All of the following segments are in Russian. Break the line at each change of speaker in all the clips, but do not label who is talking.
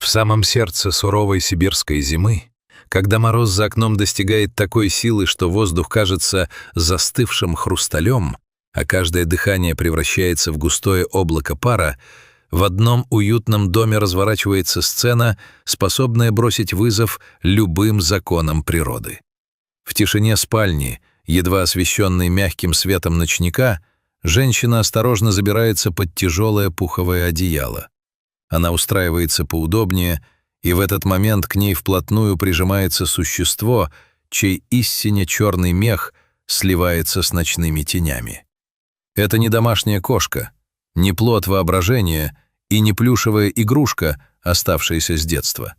В самом сердце суровой сибирской зимы, когда мороз за окном достигает такой силы, что воздух кажется застывшим хрусталем, а каждое дыхание превращается в густое облако пара, в одном уютном доме разворачивается сцена, способная бросить вызов любым законам природы. В тишине спальни, едва освещенной мягким светом ночника, женщина осторожно забирается под тяжелое пуховое одеяло. Она устраивается поудобнее, и в этот момент к ней вплотную прижимается существо, чей истинно черный мех сливается с ночными тенями. Это не домашняя кошка, не плод воображения и не плюшевая игрушка, оставшаяся с детства.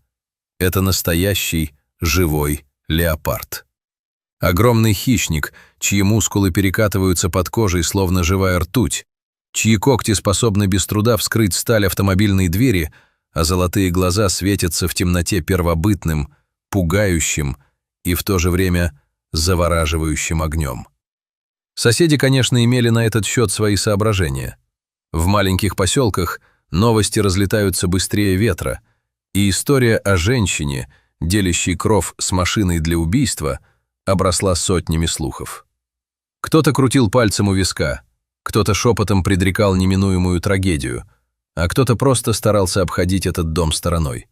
Это настоящий живой леопард. Огромный хищник, чьи мускулы перекатываются под кожей, словно живая ртуть, чьи когти способны без труда вскрыть сталь автомобильной двери, а золотые глаза светятся в темноте первобытным, пугающим и в то же время завораживающим огнем. Соседи, конечно, имели на этот счет свои соображения. В маленьких поселках новости разлетаются быстрее ветра, и история о женщине, делящей кров с машиной для убийства, обросла сотнями слухов. Кто-то крутил пальцем у виска, кто-то шепотом предрекал неминуемую трагедию, а кто-то просто старался обходить этот дом стороной.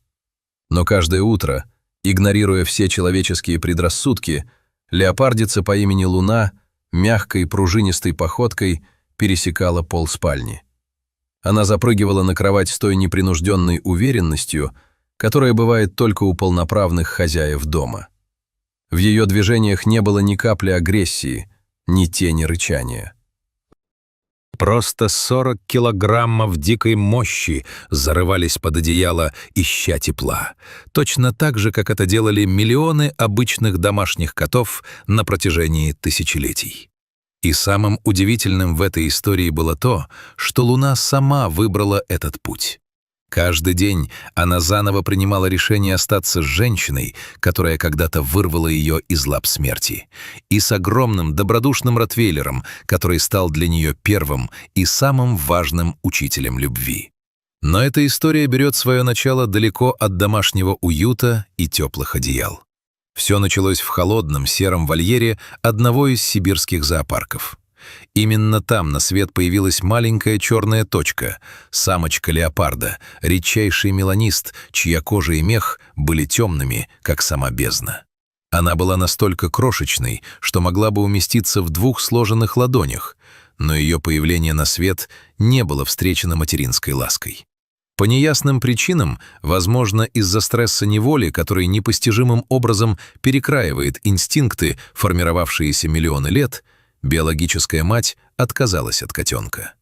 Но каждое утро, игнорируя все человеческие предрассудки, леопардица по имени Луна мягкой пружинистой походкой пересекала пол спальни. Она запрыгивала на кровать с той непринужденной уверенностью, которая бывает только у полноправных хозяев дома. В ее движениях не было ни капли агрессии, ни тени рычания.
Просто 40 килограммов дикой мощи зарывались под одеяло, ища тепла. Точно так же, как это делали миллионы обычных домашних котов на протяжении тысячелетий. И самым удивительным в этой истории было то, что Луна сама выбрала этот путь. Каждый день она заново принимала решение остаться с женщиной, которая когда-то вырвала ее из лап смерти, и с огромным добродушным ротвейлером, который стал для нее первым и самым важным учителем любви. Но эта история берет свое начало далеко от домашнего уюта и теплых одеял. Все началось в холодном сером вольере одного из сибирских зоопарков. Именно там на свет появилась маленькая черная точка, самочка леопарда, редчайший меланист, чья кожа и мех были темными, как сама бездна. Она была настолько крошечной, что могла бы уместиться в 2 сложенных ладонях, но ее появление на свет не было встречено материнской лаской. По неясным причинам, возможно, из-за стресса неволи, который непостижимым образом перекраивает инстинкты, формировавшиеся миллионы лет, биологическая мать отказалась от котенка.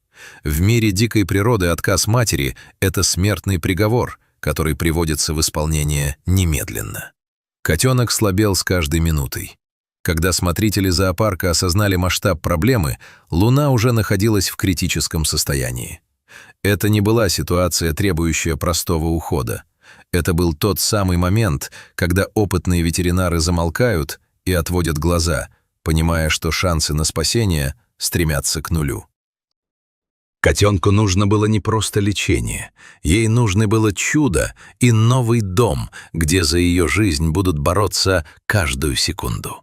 В мире дикой природы отказ матери – это смертный приговор, который приводится в исполнение немедленно. Котенок слабел с каждой минутой. Когда смотрители зоопарка осознали масштаб проблемы, Луна уже находилась в критическом состоянии. Это не была ситуация, требующая простого ухода. Это был тот самый момент, когда опытные ветеринары замолкают и отводят глаза, понимая, что шансы на спасение стремятся к нулю. Котенку нужно было не просто лечение, ей нужно было чудо и новый дом, где за ее жизнь будут бороться каждую секунду.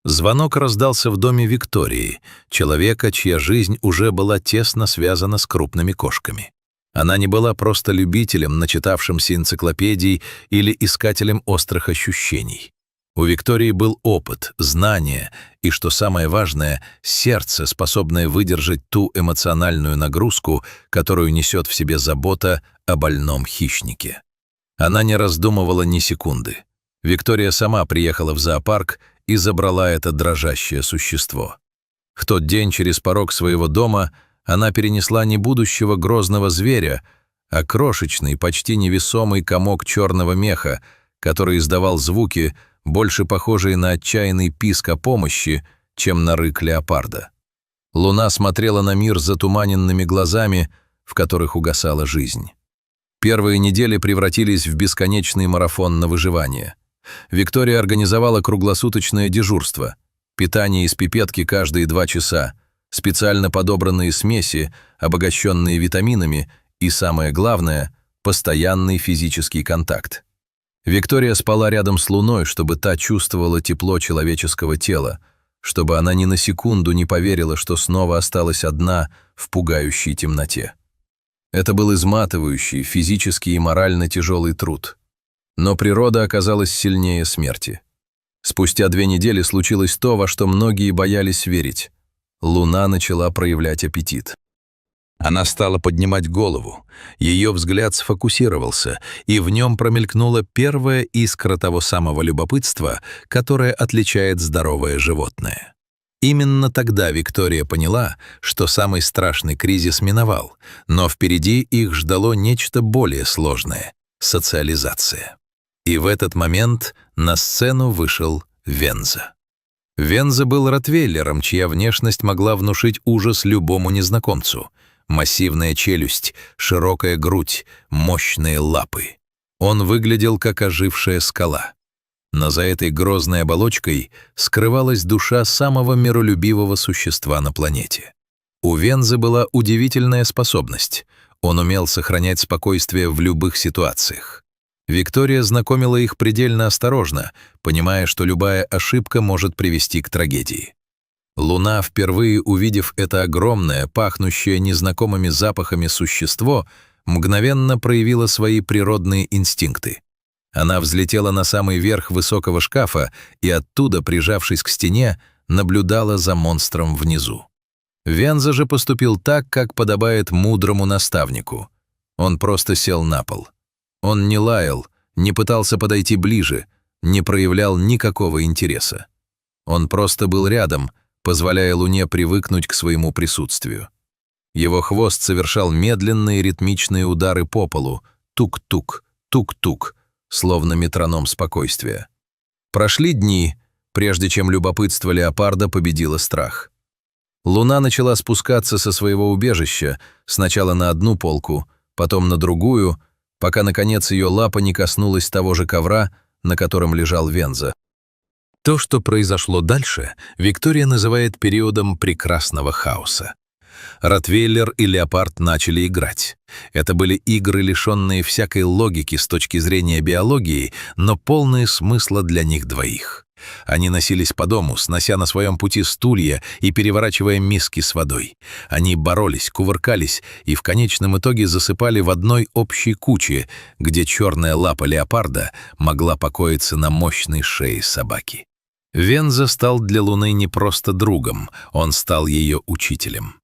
Звонок раздался в доме Виктории, человека, чья жизнь уже была тесно связана с крупными кошками. Она не была просто любителем, начитавшимся энциклопедий или искателем острых ощущений. У Виктории был опыт, знания и, что самое важное, сердце, способное выдержать ту эмоциональную нагрузку, которую несет в себе забота о больном хищнике. Она не раздумывала ни секунды. Виктория сама приехала в зоопарк и забрала это дрожащее существо. В тот день через порог своего дома она перенесла не будущего грозного зверя, а крошечный, почти невесомый комок черного меха, который издавал звуки, больше похожие на отчаянный писк о помощи, чем на рык леопарда. Луна смотрела на мир затуманенными глазами, в которых угасала жизнь. Первые недели превратились в бесконечный марафон на выживание. Виктория организовала круглосуточное дежурство, питание из пипетки каждые 2 часа, специально подобранные смеси, обогащенные витаминами и, самое главное,
постоянный физический контакт. Виктория спала рядом с Луной, чтобы та чувствовала тепло человеческого тела, чтобы она ни на секунду не поверила, что снова осталась одна в пугающей темноте. Это был изматывающий, физически и морально тяжелый труд. Но природа оказалась сильнее смерти. Спустя 2 недели случилось то, во что многие боялись верить. Луна начала проявлять аппетит.
Она стала поднимать голову, ее взгляд сфокусировался, и в нем промелькнула первая искра того самого любопытства, которое отличает здоровое животное. Именно тогда Виктория поняла, что самый страшный кризис миновал, но впереди их ждало нечто более сложное — социализация. И в этот момент на сцену вышел Венза. Венза был ротвейлером, чья внешность могла внушить ужас любому незнакомцу. Массивная челюсть, широкая грудь, мощные лапы. Он выглядел как ожившая скала. Но за этой грозной оболочкой скрывалась душа самого миролюбивого существа на планете. У Вензы была удивительная способность. Он умел сохранять спокойствие в любых ситуациях. Виктория знакомила их предельно осторожно, понимая, что любая ошибка может привести к трагедии. Луна, впервые увидев это огромное, пахнущее незнакомыми запахами существо, мгновенно проявила свои природные инстинкты. Она взлетела на самый верх высокого шкафа и оттуда, прижавшись к стене, наблюдала за монстром внизу. Венза же поступил так, как подобает мудрому наставнику. Он просто сел на пол. Он не лаял, не пытался подойти ближе, не проявлял никакого интереса. Он просто был рядом, позволяя Луне привыкнуть к своему присутствию. Его хвост совершал медленные ритмичные удары по полу, тук-тук, тук-тук, словно метроном спокойствия. Прошли дни, прежде чем любопытство леопарда победило страх. Луна начала спускаться со своего убежища, сначала на одну полку, потом на другую, пока, наконец, ее лапа не коснулась того же ковра, на котором лежал Венза. То, что произошло дальше, Виктория называет периодом прекрасного хаоса. Ротвейлер и леопард начали играть. Это были игры, лишенные всякой логики с точки зрения биологии, но полные смысла для них двоих. Они носились по дому, снося на своем пути стулья и переворачивая миски с водой. Они боролись, кувыркались и в конечном итоге засыпали в одной общей куче, где черная лапа леопарда могла покоиться на мощной шее собаки. Венза стал для Луны не просто другом, он стал ее учителем.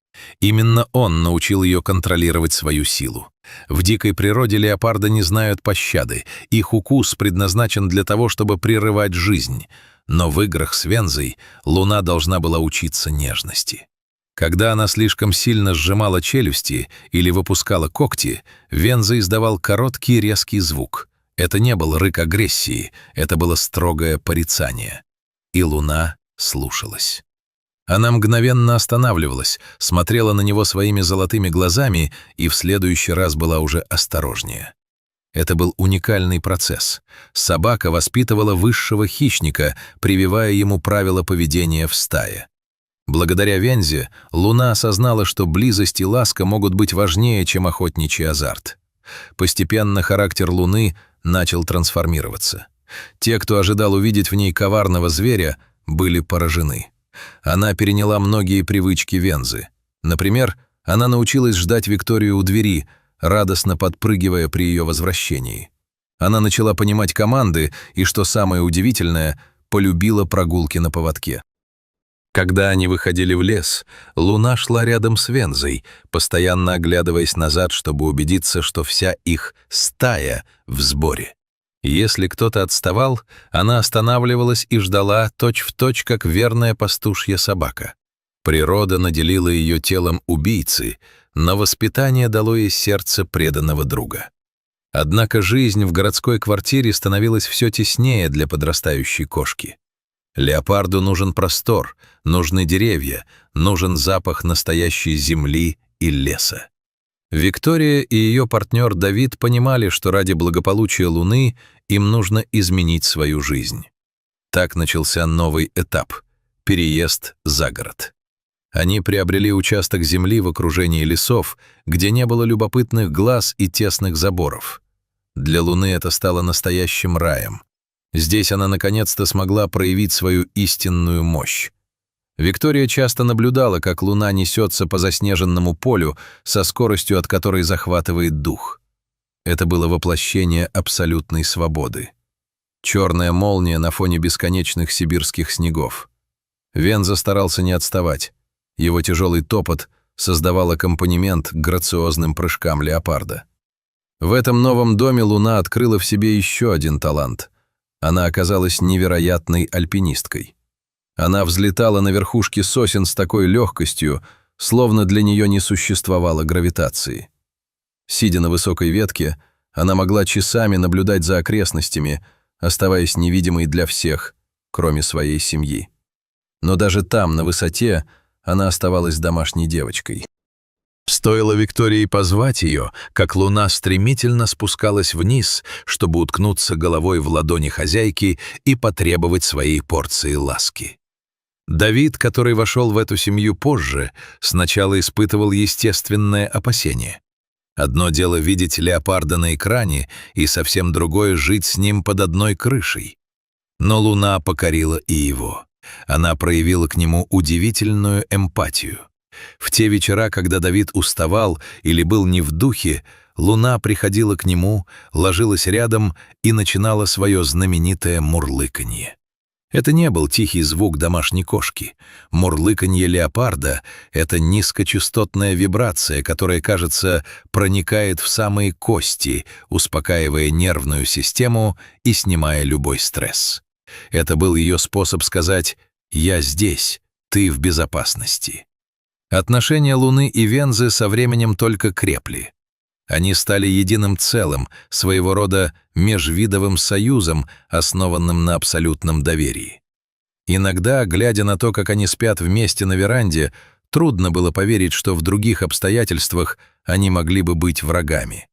Именно он научил ее контролировать свою силу. В дикой природе леопарды не знают пощады, их укус предназначен для того, чтобы прерывать жизнь. Но в играх с Вензой Луна должна была учиться нежности. Когда она слишком сильно сжимала челюсти или выпускала когти, Венза издавал короткий резкий звук. Это не был рык агрессии, это было строгое порицание. И Луна слушалась. Она мгновенно останавливалась, смотрела на него своими золотыми глазами и в следующий раз была уже осторожнее. Это был уникальный процесс. Собака воспитывала высшего хищника, прививая ему правила поведения в стае. Благодаря Вензе Луна осознала, что близость и ласка могут быть важнее, чем охотничий азарт. Постепенно характер Луны начал трансформироваться. Те, кто ожидал увидеть в ней коварного зверя, были поражены. Она переняла многие привычки Вензы. Например, она научилась ждать Викторию у двери, радостно подпрыгивая при ее возвращении. Она начала понимать команды и, что самое удивительное, полюбила прогулки на поводке. Когда они выходили в лес, Луна шла рядом с Вензой, постоянно оглядываясь назад, чтобы убедиться, что вся их стая в сборе. Если кто-то отставал, она останавливалась и ждала точь-в-точь, как верная пастушья собака. Природа наделила ее телом убийцы, но воспитание дало ей сердце преданного друга. Однако жизнь в городской квартире становилась все теснее для подрастающей кошки. Леопарду нужен простор, нужны деревья, нужен запах настоящей земли и леса. Виктория и ее партнер Давид понимали, что ради благополучия Луны им нужно изменить свою жизнь. Так начался новый этап — переезд за город.
Они приобрели участок земли в окружении лесов, где не было любопытных глаз и тесных заборов. Для Луны это стало настоящим раем. Здесь она наконец-то смогла проявить свою истинную мощь. Виктория часто наблюдала, как Луна несется по заснеженному полю со скоростью, от которой захватывает дух. Это было воплощение абсолютной свободы. Черная молния на фоне бесконечных сибирских снегов. Венза старался не отставать. Его тяжелый топот создавал аккомпанемент к грациозным прыжкам леопарда. В этом новом доме Луна открыла в себе еще один талант. Она оказалась невероятной альпинисткой. Она взлетала на верхушки сосен с такой легкостью, словно для нее не существовало гравитации. Сидя на высокой ветке, она могла часами наблюдать за окрестностями, оставаясь невидимой для всех, кроме своей семьи. Но даже там, на высоте, она оставалась домашней девочкой. Стоило Виктории позвать ее, как Луна стремительно спускалась вниз, чтобы уткнуться головой в ладони хозяйки и потребовать своей порции ласки. Давид, который вошел в эту семью позже, сначала испытывал естественное опасение. Одно дело видеть леопарда на экране, и совсем другое — жить с ним под одной крышей. Но Луна покорила и его. Она проявила к нему удивительную эмпатию. В те вечера, когда Давид уставал или был не в духе, Луна приходила к нему, ложилась рядом и начинала свое знаменитое мурлыканье. Это не был тихий звук домашней кошки. Мурлыканье леопарда — это низкочастотная вибрация, которая, кажется, проникает в самые кости, успокаивая нервную систему и снимая любой стресс. Это был ее способ сказать «Я здесь, ты в безопасности». Отношения Луны и Вензы со временем только крепли. Они стали единым целым, своего рода межвидовым союзом, основанным на абсолютном доверии. Иногда, глядя на то, как они спят вместе на веранде, трудно было поверить, что в других обстоятельствах они могли бы быть врагами.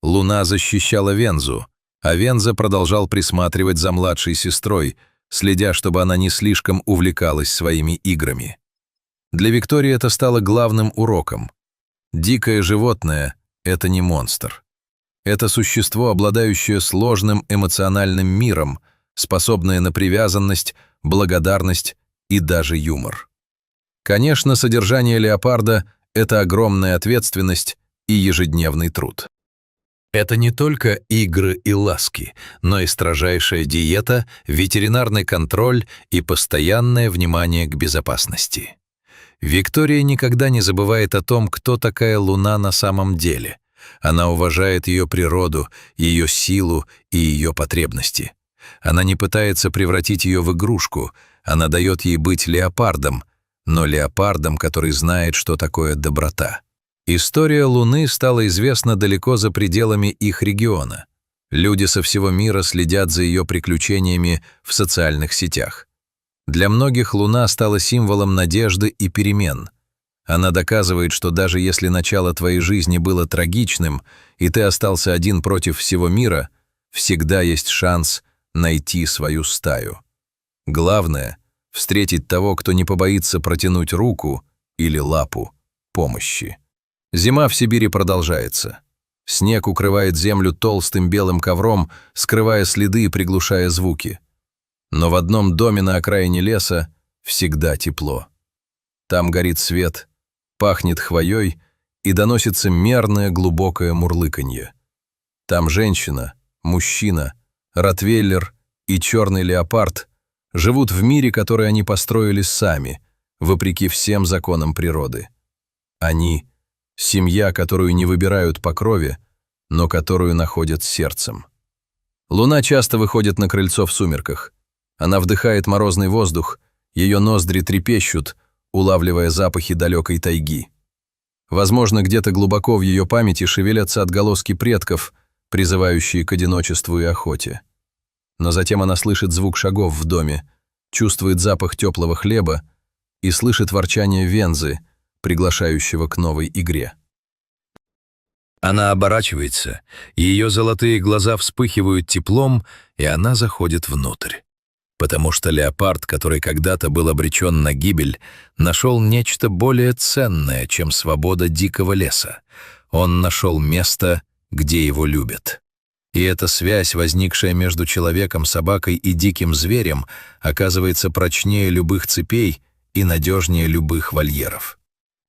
Луна защищала Вензу, а Венза продолжал присматривать за младшей сестрой, следя, чтобы она не слишком увлекалась своими играми. Для Виктории это стало главным уроком. Дикое животное — это не монстр. Это существо, обладающее сложным эмоциональным миром, способное на привязанность, благодарность и даже юмор. Конечно, содержание леопарда — это огромная ответственность и ежедневный труд. Это не только игры и ласки, но и строжайшая диета, ветеринарный контроль и постоянное внимание к безопасности. Виктория никогда не забывает о том, кто такая Луна на самом деле. Она уважает ее природу, ее силу и ее потребности. Она не пытается превратить ее в игрушку, она дает ей быть леопардом, но леопардом, который знает, что такое доброта. История Луны стала известна далеко за пределами их региона. Люди со всего мира следят за ее приключениями в социальных сетях. Для многих Луна стала символом надежды и перемен. Она доказывает, что даже если начало твоей жизни было трагичным, и ты остался один против всего мира, всегда есть шанс найти свою стаю. Главное — встретить того, кто не побоится протянуть руку или лапу помощи. Зима в Сибири продолжается. Снег укрывает землю толстым белым ковром, скрывая следы и приглушая звуки. Но в одном доме на окраине леса всегда тепло. Там горит свет, пахнет хвоей и доносится мерное глубокое мурлыканье. Там женщина, мужчина, ротвейлер и черный леопард живут в мире, который они построили сами, вопреки всем законам природы. Они — семья, которую не выбирают по крови, но которую находят сердцем. Луна часто выходит на крыльцо в сумерках. Она вдыхает морозный воздух, ее ноздри трепещут, улавливая запахи далекой тайги. Возможно, где-то глубоко в ее памяти шевелятся отголоски предков, призывающие к одиночеству и охоте. Но затем она слышит звук шагов в доме, чувствует запах теплого хлеба и слышит ворчание Вензы, приглашающего к новой игре. Она оборачивается, ее золотые глаза вспыхивают теплом, и она заходит внутрь. Потому что леопард, который когда-то был обречен на гибель, нашел нечто более ценное, чем свобода дикого леса. Он нашел место, где его любят. И эта связь, возникшая между человеком, собакой и диким зверем, оказывается прочнее любых цепей и надежнее любых вольеров.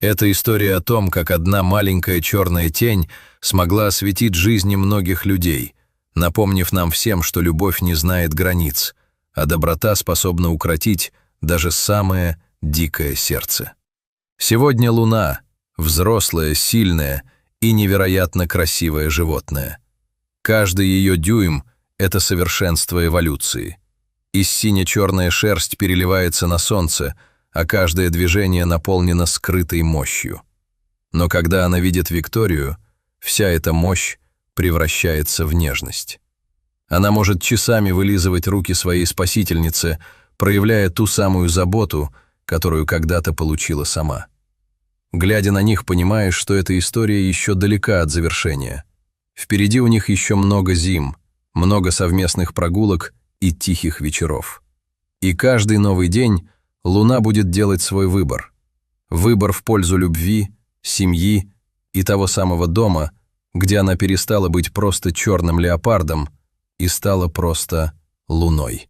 Это история о том, как одна маленькая черная тень смогла осветить жизни многих людей, напомнив нам всем, что любовь не знает границ, а доброта способна укротить даже самое дикое сердце. Сегодня луна — взрослое, сильное и невероятно красивое животное. Каждый ее дюйм — это совершенство эволюции. И сине-черная шерсть переливается на солнце, а каждое движение наполнено скрытой мощью. Но когда она видит Викторию, вся эта мощь превращается в нежность. Она может часами вылизывать руки своей спасительницы, проявляя ту самую заботу, которую когда-то получила сама. Глядя на них, понимаешь, что эта история еще далека от завершения. Впереди у них еще много зим, много совместных прогулок и тихих вечеров. И каждый новый день луна будет делать свой выбор. Выбор в пользу любви, семьи и того самого дома, где она перестала быть просто черным леопардом и стала просто луной.